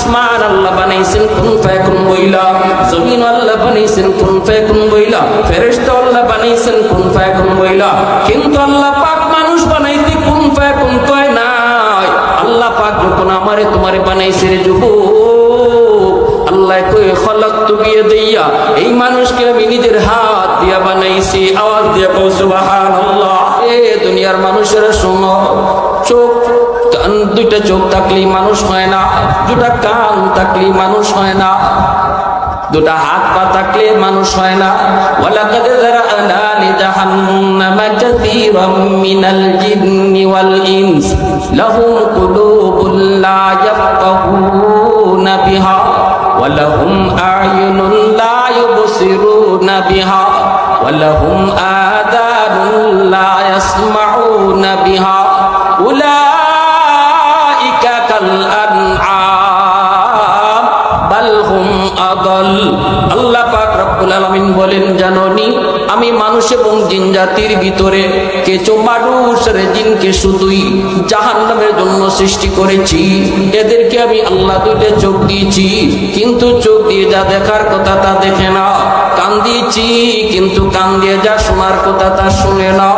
আসমান আল্লাহ বানাইছেন কুন ফায়াকুন বইলা, জমিন আল্লাহ বানাইছেন কুন ফায়াকুন বইলা, ফেরেশতা আল্লাহ বানাইছেন কুন ফায়াকুন বইলা। কিন্তু আল্লাহ পাক মানুষ বানাইতে কুন ফায়াকুন কয় নাই। আল্লাহ পাক যখন আমারে তোমারে বানাইছে রে যুবক, আল্লাহ কই খলাকতু বিয়াদিয়া, এই মানুষকে আমি নিজের হাত দিয়া বানাইছি। আওয়াজ দিয়া কও সুবহানাল্লাহ। এ দুনিয়ার মানুষেরা শোনো, চোখ কান দুইটা চোখ থাকলেই মানুষ হয় না, দুটা কান থাকলেই মানুষ হয় না, দুটা হাত পা থাকলে মানুষ হয় না। ওয়ালাকাদ যারানা লিজাহান্নামা কাসীরাম মিনাল জিন্নি ওয়াল ইনস লাহুম কুলুবুন লা ইয়াফকাহুনা বিহা ওয়া লাহুম আ'য়ুনুন লা ইউবসিরুনা বিহা ওয়া লাহুম আযানুন লা ইয়াসমাউনা বিহা উলাইকা কাল আনআম বাল হুম আদাল। আল্লাহ পাক রব্বুল আলামিন বলেন, জানোনি আমি মানুষ এবং জিন জাতির ভিতরে কিছু মানুষ আর জিনকে শুধুই জাহান্নামের জন্য সৃষ্টি করেছি। এদেরকে আমি আল্লাহ দুইটা চোখ দিয়েছি, কিন্তু চোখ দিয়ে যা দেখার কথা তা দেখে না। কান দিয়েছি, কিন্তু কান দিয়ে যা শোনার কথা তা শুনে না।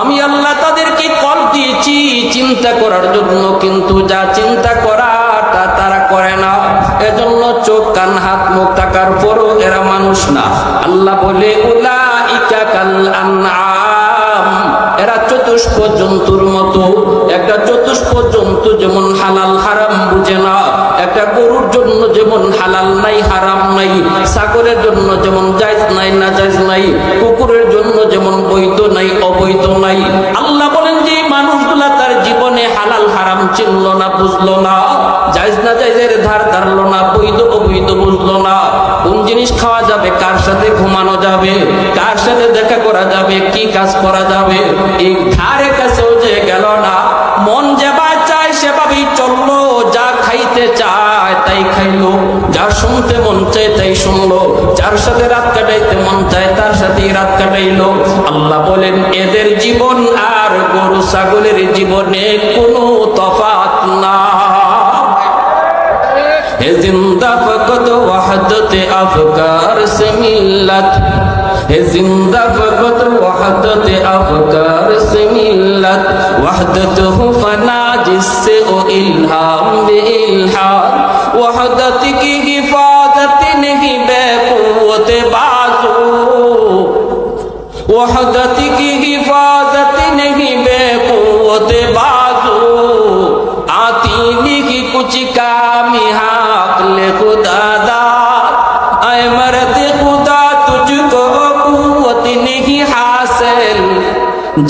আমি আল্লাহ তাদেরকে কল্প দিয়েছি চিন্তা করার জন্য, কিন্তু যা চিন্তা করার তা তারা করে না। এজন্য চোখ কান হাত মুখ থাকার পরও এরা মানুষ না। আল্লাহ বলে উলাইকা কাল আনআম, এরা চতুষ্প জন্তুর মতো। একটা চতুষ্প জন্তু যেমন হালাল হারাম বুঝে না, একটা গরুর জন্য যেমন হালাল নাই হারাম নাই, ছাগলের জন্য যেমন জায়েজ নাই না জায়েজ নাই, কুকুরের জন্য যেমন বৈধ নাই অবৈধ নাই। আল্লাহ বলেন যে মানুষগুলা তার জীবনে হালাল হারাম চিনলো না, বুঝলো না, জায়েজ না জায়েজের ধার ধারলো না, বৈধ অবৈধ বুঝলো না। কোন জিনিস খাওয়া যাবে, কার সাথে ঘুমানো যাবে, কার সাথে দেখা করা যাবে, কি কাজ করা যাবে, এই ধারে কাছেও যে গেল না। মন যেভাবে চায় সেভাবেই চললো, যা খাইতে চায় তাই খাইলো, যা শুনতে মন চায় তাই শুনলো, যার সাথে রাত কাটাইতে মন চায় তার সাথেই রাত কাটাইলো। আল্লাহ বলেন এদের জীবন আর গরু ছাগলের জীবনে কোনো তফাৎ না। है जिंदा फकत वहदत अफकार से मिल्लत, है जिंदा फकत वहदत अफकार से मिल्लत, वहदत हो फना जिससे ओ इल्हाम बे इल्हाद, वहदत की हिफाजत नहीं बेक़ुव्वत बाज़ू, वहदत की हिफाजत नहीं बेक़ुव्वत बाज़ू, आती नहीं कुछ कामी हाक़ले खुदा दाद, ऐ मर्द खुदा तुझको कुव्वत नहीं हासिल,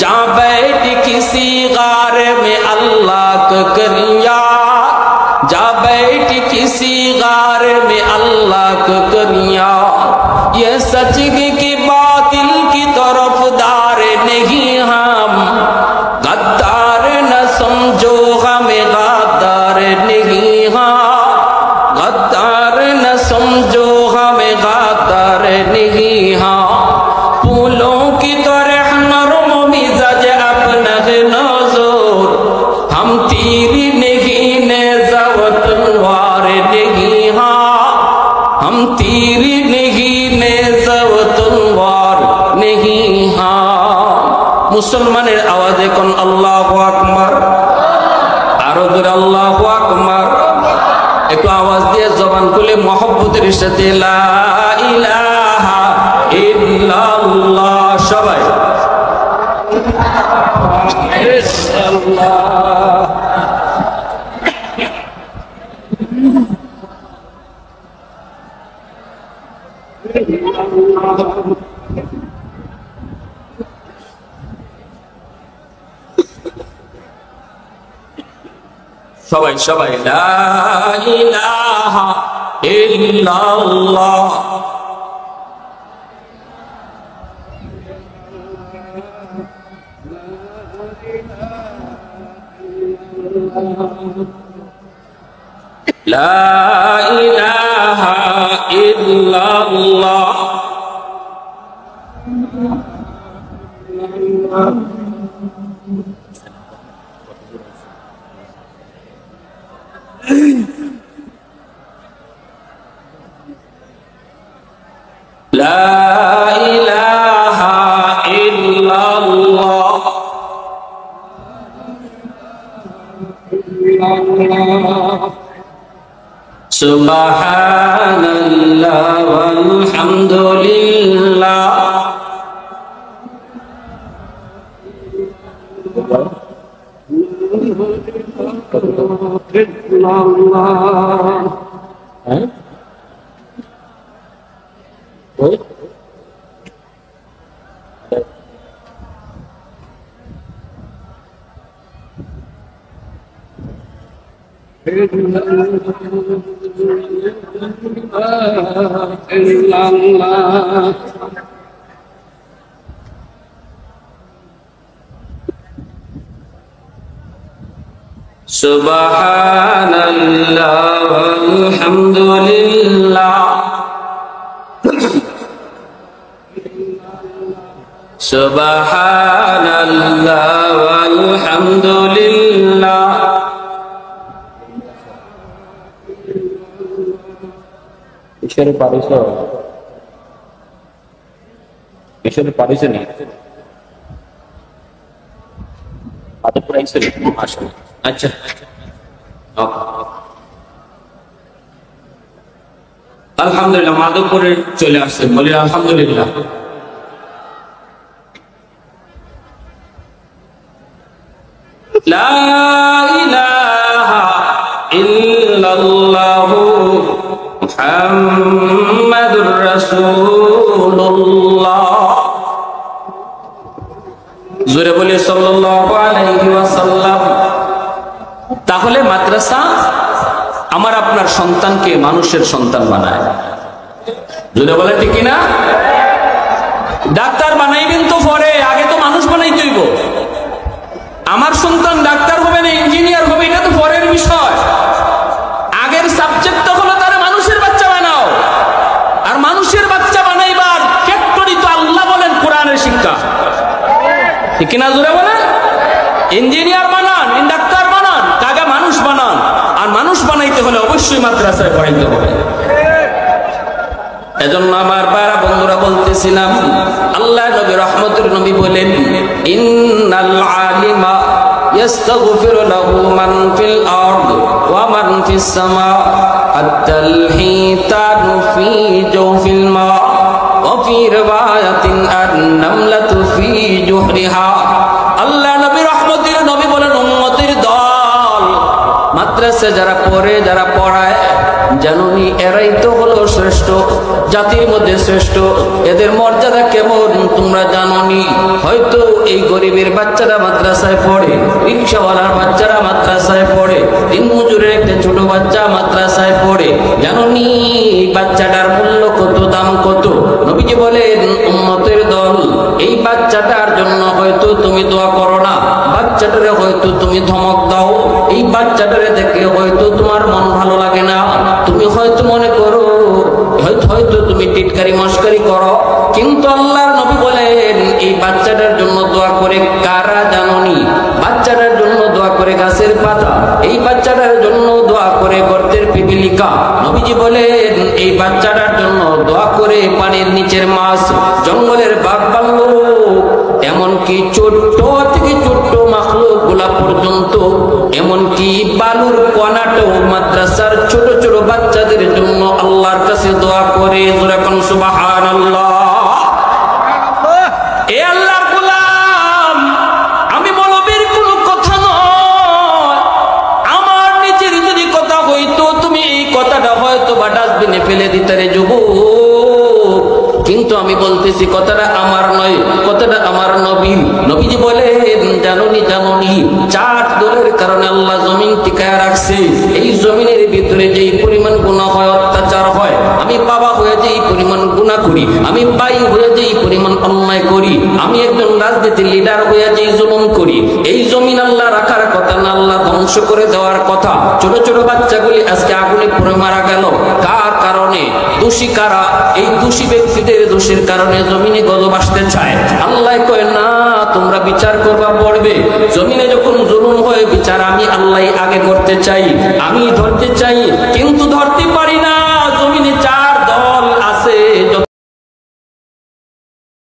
जा बैठ किसी गार में अल्लाह को कर याद, जा बैठ किसी गार में अल्लाह को कर याद, ये सच है कि बातिल की तरफदार नहीं हम, गद्दार न समझो हमें गद्दार नहीं हम, गद्दार न समझो हमें गद्दार नहीं हम, फूलों की तरह नरम मिजाज अपना है नज़र, हम तीर नहीं नेज़ा व तलवार नहीं हम, हम तीर नहीं नेज़ा व तलवार नहीं हम। मुसलमानेर आवाज़े कोन अल्लाहु আকবার, আরো জোরে আল্লাহু আকবার। একটু আওয়াজ দিয়ে জবান খুলে মহব্বতের সাথে লা ইলাহা ইল্লাল্লাহ সবাই সবাই সবাই লা ইলাহা ইল্লাল্লাহ। লা ইলাহা ইল্লাল্লাহ। লা ইলাহা ইল্লাল্লাহ সুবহানাল্লাহ ওয়ালহামদুলিল্লাহ সুবহানাল্লাহ ওয়ালহামদুলিল্লাহ সুবহানাল্লাহ ওয়ালহামদুলিল্লাহ ঈশ্বরে পারিস নি আদব প্রাইস আসলে আচ্ছা আলহামদুলিল্লাহ মাধবপুরে চলে আসছে বলি আলহামদুলিল্লাহ লা ইলাহা ইল্লাল্লাহু মুহাম্মাদুর রাসূলুল্লাহ জোরে বলি সাল্লাল্লাহু আলাইহি ওয়াসাল্লাম। তাহলে মাদ্রাসা আমার আপনার সন্তানকে মানুষের সন্তান বানায়, জোরে বলে ঠিক কিনা? ডাক্তার বানাইবেন তো পরে, আগে তো মানুষ বানাইতে হইব। আমার সন্তান ডাক্তার হবে না ইঞ্জিনিয়ার হবে এটা তো পরের বিষয়। আগের সাবজেক্ট হলো তারা মানুষের বাচ্চা বানাও, আর মানুষের বাচ্চা বানাইবার ফ্যাক্টরি তো আল্লাহ বলেন কোরআনের শিক্ষা, ঠিক কিনা? জোরে বলেন। ইঞ্জিনিয়ার বানান, ডাক্তার বানান, আগে মানুষ বানান। আর মানুষ বানাইতে হলে অবশ্যই মাদ্রাসায় পড়াইতে হবে। এজন্য আমার বারা বন্ধুরা বলতেছিলাম, আল্লাহ নবী রহমতের নবী বলেন, ইন্নাল আলিমা ইয়াস্তাগফিরু লাহু মান ফিল আরদ ওয়া মান ফিস সামা হাত্তাল হিতানু ফি জাওফিল মা ওয়া ফি রিওয়ায়াতিন আন-নামলাতু ফি জুহরিহা। আল্লাহ নবী রহমতের নবী বলেন, উম্মতের দল মাদ্রাসা যারা পড়ে, যারা পড়ায়, জানুনি এরাই তো হলো শ্রেষ্ঠ, জাতির মধ্যে শ্রেষ্ঠ। এদের মর্যাদা কেমন তোমরা জানোনি? হয়তো এই গরিবের বাচ্চারা মাদ্রাসায় পড়ে, রিকশাওয়ালার বাচ্চারা মাদ্রাসায় পড়ে, দিনমজুরের একটা ছোট বাচ্চা মাদ্রাসায় পড়ে, জানোনি বাচ্চাটার মূল্য কত, দাম কত? নবীজি বলেন, উম্মতের দল এই বাচ্চাটার জন্য হয়তো তুমি দোয়া করো না, বাচ্চাটারে হয়তো তুমি ধমক দাও, এই বাচ্চাটারে দেখলে হয়তো তোমার মন ভালো লাগে না, তুমি হয়তো মনে করো, হয়তো তুমি টিটকারি মস্কারি করো, কিন্তু আল্লাহর নবী বলেন এই বাচ্চাটার জন্য দোয়া করে কারা জানোনি? বাচ্চাটার জন্য দোয়া করে গাছের পাতা, এই বাচ্চাটার জন্য দোয়া করে গর্তের পিপিলিকা। নবীজি বলেন এই বাচ্চাটার জন্য দোয়া করে পানির নিচের মাছ, জঙ্গলের বাঘ ভাল্লুক, এমনকি ছোট্ট থেকে ছোট্ট মাখলুক গুলা পর্যন্ত, এমনকি বালুর কণাটাও মাদ্রাসার ছোট ছোট বাচ্চাদের জন্য আল্লাহর কাছে দোয়া করে। যেরকম সুবহানাল্লাহ। এ আল্লাহর গোলাম, আমি মৌলবীর কোনো কথা নয়, আমার নিজের যদি কথা হইতো তুমি এই কথাটা হয়তো বা ডাস্টবিনে ফেলে দিতে রে যুবক, কিন্তু আমি বলতেছি কথাটা আমার নয়, কথাটা আমার নবীর। নবীজি বলেন, জানোনি জানোনি 4 দলের কারণে আল্লাহ জমিন টিকায় রাখছে। এই জমিনের ভিতরে যেই পরিমাণ গুনাহ হয়, অত্যাচার হয়, আমি বাবা হয়ে যেই পরিমাণ গুনাহ করি, আমি ভাই হয়ে যেই পরিমাণ অন্যায় করি, আমি একজন রাজনীতির লিডার হয়ে যেই জুলুম করি, এই জমিন আল্লাহ রাখার কথা না, আল্লাহ ধ্বংস করে দেওয়ার কথা। ছোট ছোট বাচ্চাগুলি আজকে আগুনে পুড়ে মারা গেল, কার কারণে? দোষী কারা? এই দোষী ব্যক্তিদের দোষের কারণে জমিনে গজব আসতে চায়। আল্লাহ কয় না, তোমরা বিচার করবা পড়বে। জমিনে যখন জুলুম হয়, বিচার আমি আল্লাহ আগে করতে চাই, আমি ধরতে চাই, কিন্তু ধরতে